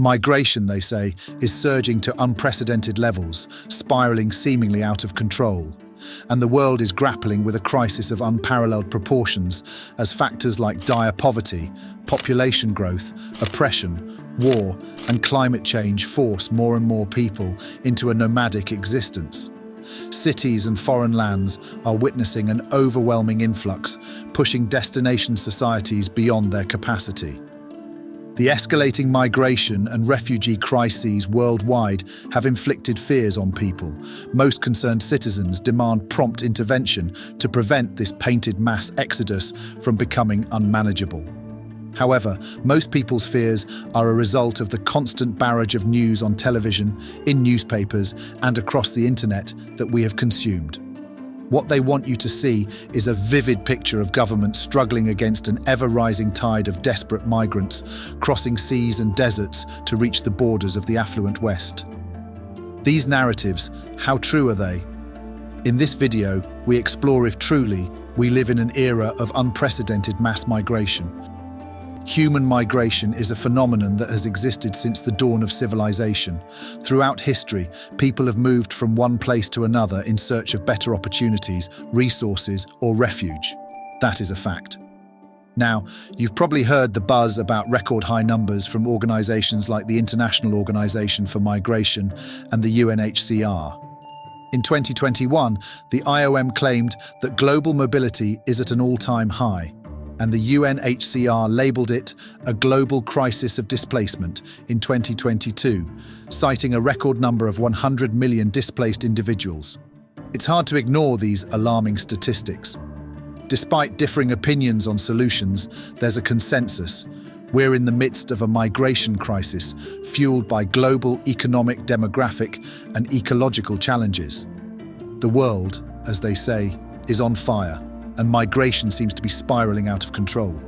Migration, they say, is surging to unprecedented levels, spiraling seemingly out of control. And the world is grappling with a crisis of unparalleled proportions as factors like dire poverty, population growth, oppression, war, and climate change force more and more people into a nomadic existence. Cities and foreign lands are witnessing an overwhelming influx, pushing destination societies beyond their capacity. The escalating migration and refugee crises worldwide have inflicted fears on people. Most concerned citizens demand prompt intervention to prevent this painted mass exodus from becoming unmanageable. However, most people's fears are a result of the constant barrage of news on television, in newspapers, and across the internet that we have consumed. What they want you to see is a vivid picture of governments struggling against an ever-rising tide of desperate migrants, crossing seas and deserts to reach the borders of the affluent West. These narratives, how true are they? In this video, we explore if truly we live in an era of unprecedented mass migration. Human migration is a phenomenon that has existed since the dawn of civilization. Throughout history, people have moved from one place to another in search of better opportunities, resources, or refuge. That is a fact. Now, you've probably heard the buzz about record high numbers from organizations like the International Organization for Migration and the UNHCR. In 2021, the IOM claimed that global mobility is at an all-time high, and the UNHCR labelled it a global crisis of displacement in 2022, citing a record number of 100 million displaced individuals. It's hard to ignore these alarming statistics. Despite differing opinions on solutions, there's a consensus. We're in the midst of a migration crisis fueled by global economic, demographic, and ecological challenges. The world, as they say, is on fire, and migration seems to be spiraling out of control.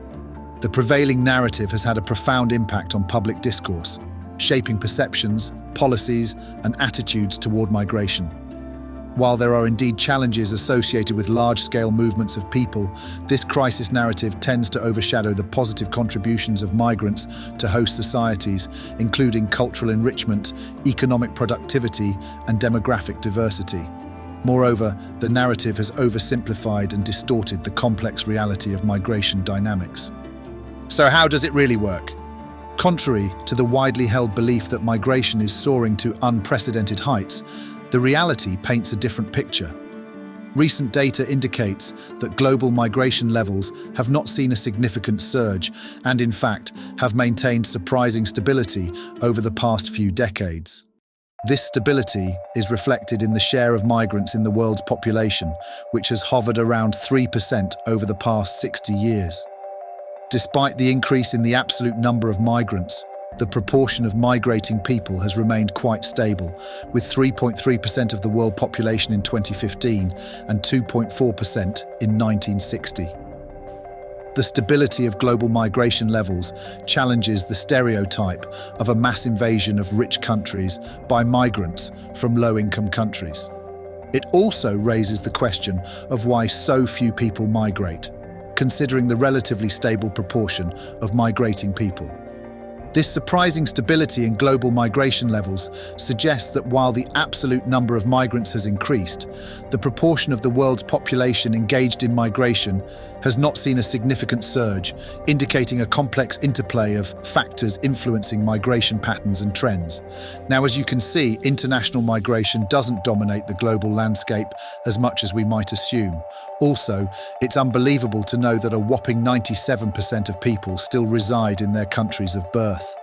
The prevailing narrative has had a profound impact on public discourse, shaping perceptions, policies, and attitudes toward migration. While there are indeed challenges associated with large-scale movements of people, this crisis narrative tends to overshadow the positive contributions of migrants to host societies, including cultural enrichment, economic productivity, and demographic diversity. Moreover, the narrative has oversimplified and distorted the complex reality of migration dynamics. So how does it really work? Contrary to the widely held belief that migration is soaring to unprecedented heights, the reality paints a different picture. Recent data indicates that global migration levels have not seen a significant surge and, in fact, have maintained surprising stability over the past few decades. This stability is reflected in the share of migrants in the world's population, which has hovered around 3% over the past 60 years. Despite the increase in the absolute number of migrants, the proportion of migrating people has remained quite stable, with 3.3% of the world population in 2015 and 2.4% in 1960. The stability of global migration levels challenges the stereotype of a mass invasion of rich countries by migrants from low-income countries. It also raises the question of why so few people migrate, considering the relatively stable proportion of migrating people. This surprising stability in global migration levels suggests that while the absolute number of migrants has increased, the proportion of the world's population engaged in migration has not seen a significant surge, indicating a complex interplay of factors influencing migration patterns and trends. Now, as you can see, international migration doesn't dominate the global landscape as much as we might assume. Also, it's unbelievable to know that a whopping 97% of people still reside in their countries of birth.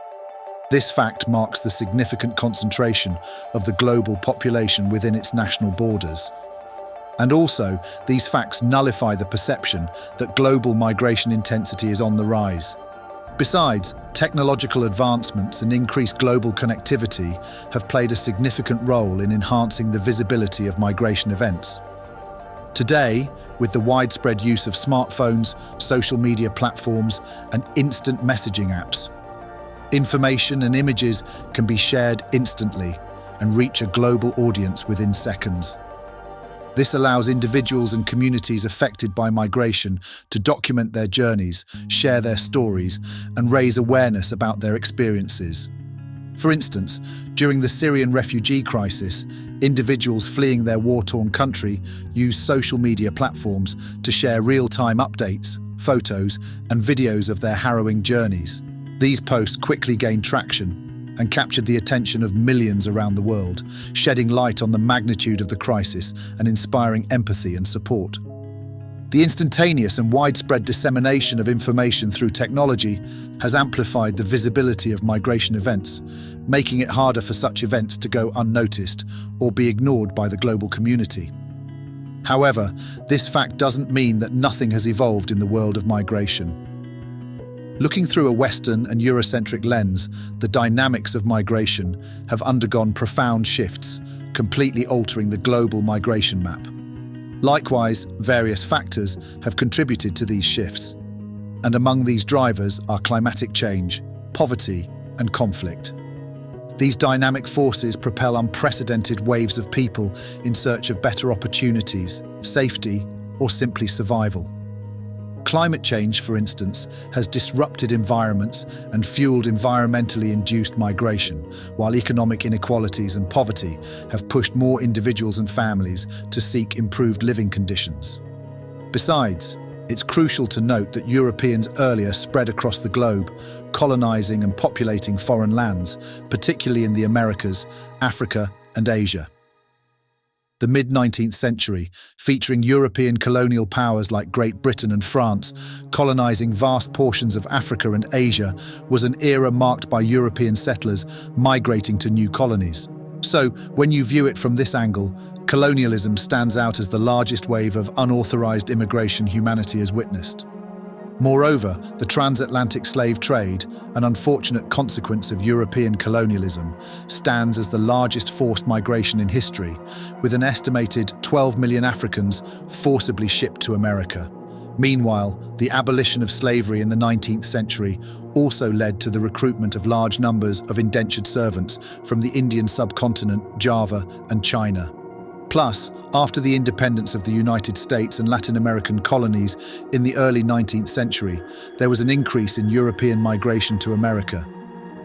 This fact marks the significant concentration of the global population within its national borders. And also, these facts nullify the perception that global migration intensity is on the rise. Besides, technological advancements and increased global connectivity have played a significant role in enhancing the visibility of migration events. Today, with the widespread use of smartphones, social media platforms, and instant messaging apps, information and images can be shared instantly and reach a global audience within seconds. This allows individuals and communities affected by migration to document their journeys, share their stories, and raise awareness about their experiences. For instance, during the Syrian refugee crisis, individuals fleeing their war-torn country used social media platforms to share real-time updates, photos, and videos of their harrowing journeys. These posts quickly gained traction and captured the attention of millions around the world, shedding light on the magnitude of the crisis and inspiring empathy and support. The instantaneous and widespread dissemination of information through technology has amplified the visibility of migration events, making it harder for such events to go unnoticed or be ignored by the global community. However, this fact doesn't mean that nothing has evolved in the world of migration. Looking through a Western and Eurocentric lens, the dynamics of migration have undergone profound shifts, completely altering the global migration map. Likewise, various factors have contributed to these shifts, and among these drivers are climatic change, poverty, and conflict. These dynamic forces propel unprecedented waves of people in search of better opportunities, safety, or simply survival. Climate change, for instance, has disrupted environments and fueled environmentally induced migration, while economic inequalities and poverty have pushed more individuals and families to seek improved living conditions. Besides, it's crucial to note that Europeans earlier spread across the globe, colonizing and populating foreign lands, particularly in the Americas, Africa, and Asia. The mid-19th century, featuring European colonial powers like Great Britain and France, colonizing vast portions of Africa and Asia, was an era marked by European settlers migrating to new colonies. So, when you view it from this angle, colonialism stands out as the largest wave of unauthorized immigration humanity has witnessed. Moreover, the transatlantic slave trade, an unfortunate consequence of European colonialism, stands as the largest forced migration in history, with an estimated 12 million Africans forcibly shipped to America. Meanwhile, the abolition of slavery in the 19th century also led to the recruitment of large numbers of indentured servants from the Indian subcontinent, Java, and China. Plus, after the independence of the United States and Latin American colonies in the early 19th century, there was an increase in European migration to America.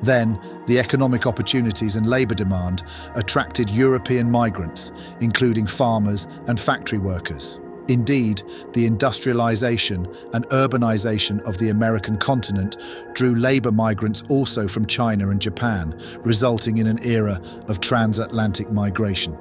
Then, the economic opportunities and labor demand attracted European migrants, including farmers and factory workers. Indeed, the industrialization and urbanization of the American continent drew labor migrants also from China and Japan, resulting in an era of transatlantic migration.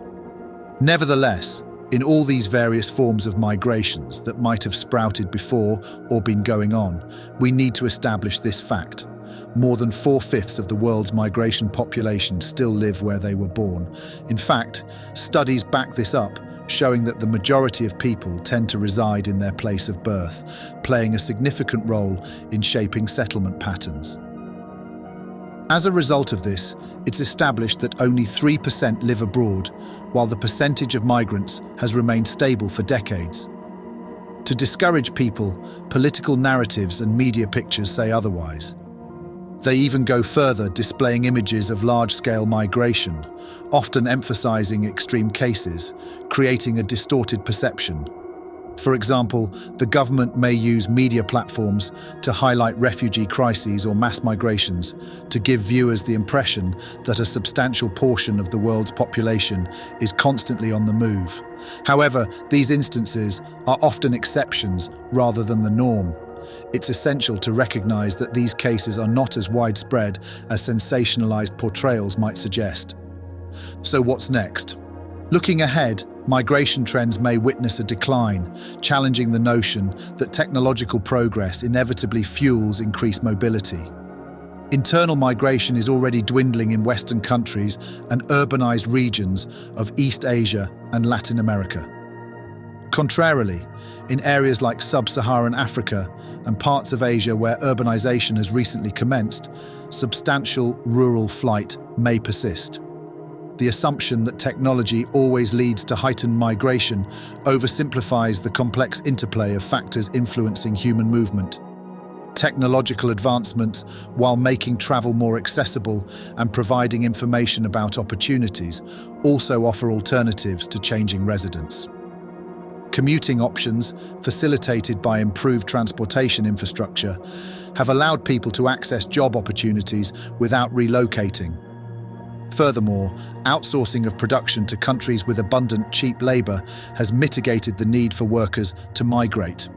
Nevertheless, in all these various forms of migrations that might have sprouted before or been going on, we need to establish this fact. More than 4/5 of the world's migration population still live where they were born. In fact, studies back this up, showing that the majority of people tend to reside in their place of birth, playing a significant role in shaping settlement patterns. As a result of this, it's established that only 3% live abroad, while the percentage of migrants has remained stable for decades. To discourage people, political narratives and media pictures say otherwise. They even go further, displaying images of large-scale migration, often emphasizing extreme cases, creating a distorted perception. For example, the government may use media platforms to highlight refugee crises or mass migrations to give viewers the impression that a substantial portion of the world's population is constantly on the move. However, these instances are often exceptions rather than the norm. It's essential to recognize that these cases are not as widespread as sensationalized portrayals might suggest. So what's next? Looking ahead, migration trends may witness a decline, challenging the notion that technological progress inevitably fuels increased mobility. Internal migration is already dwindling in Western countries and urbanized regions of East Asia and Latin America. Contrarily, in areas like sub-Saharan Africa and parts of Asia where urbanization has recently commenced, substantial rural flight may persist. The assumption that technology always leads to heightened migration oversimplifies the complex interplay of factors influencing human movement. Technological advancements, while making travel more accessible and providing information about opportunities, also offer alternatives to changing residents. Commuting options, facilitated by improved transportation infrastructure, have allowed people to access job opportunities without relocating. Furthermore, outsourcing of production to countries with abundant cheap labor has mitigated the need for workers to migrate.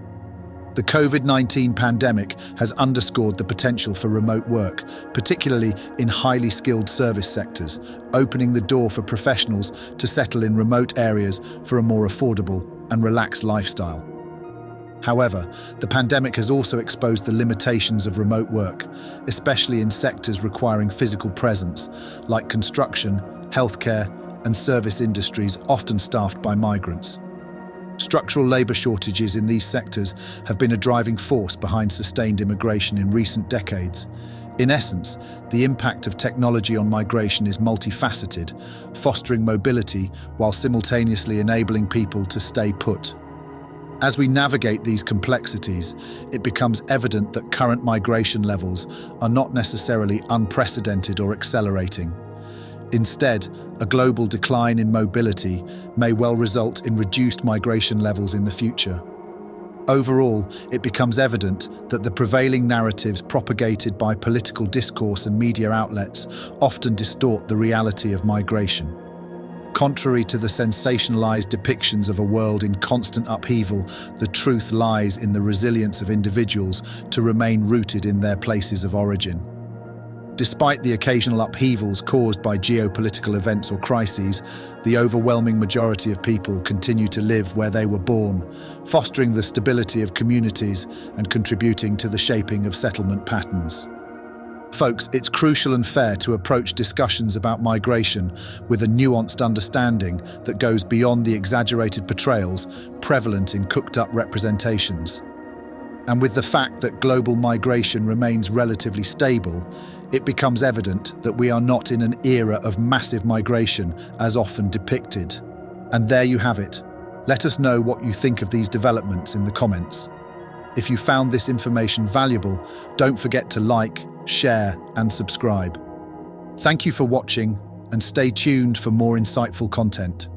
The COVID-19 pandemic has underscored the potential for remote work, particularly in highly skilled service sectors, opening the door for professionals to settle in remote areas for a more affordable and relaxed lifestyle. However, the pandemic has also exposed the limitations of remote work, especially in sectors requiring physical presence, like construction, healthcare, and service industries often staffed by migrants. Structural labor shortages in these sectors have been a driving force behind sustained immigration in recent decades. In essence, the impact of technology on migration is multifaceted, fostering mobility while simultaneously enabling people to stay put. As we navigate these complexities, it becomes evident that current migration levels are not necessarily unprecedented or accelerating. Instead, a global decline in mobility may well result in reduced migration levels in the future. Overall, it becomes evident that the prevailing narratives propagated by political discourse and media outlets often distort the reality of migration. Contrary to the sensationalized depictions of a world in constant upheaval, the truth lies in the resilience of individuals to remain rooted in their places of origin. Despite the occasional upheavals caused by geopolitical events or crises, the overwhelming majority of people continue to live where they were born, fostering the stability of communities and contributing to the shaping of settlement patterns. Folks, it's crucial and fair to approach discussions about migration with a nuanced understanding that goes beyond the exaggerated portrayals prevalent in cooked-up representations. And with the fact that global migration remains relatively stable, it becomes evident that we are not in an era of massive migration as often depicted. And there you have it. Let us know what you think of these developments in the comments. If you found this information valuable, don't forget to like, share, and subscribe. Thank you for watching, and stay tuned for more insightful content.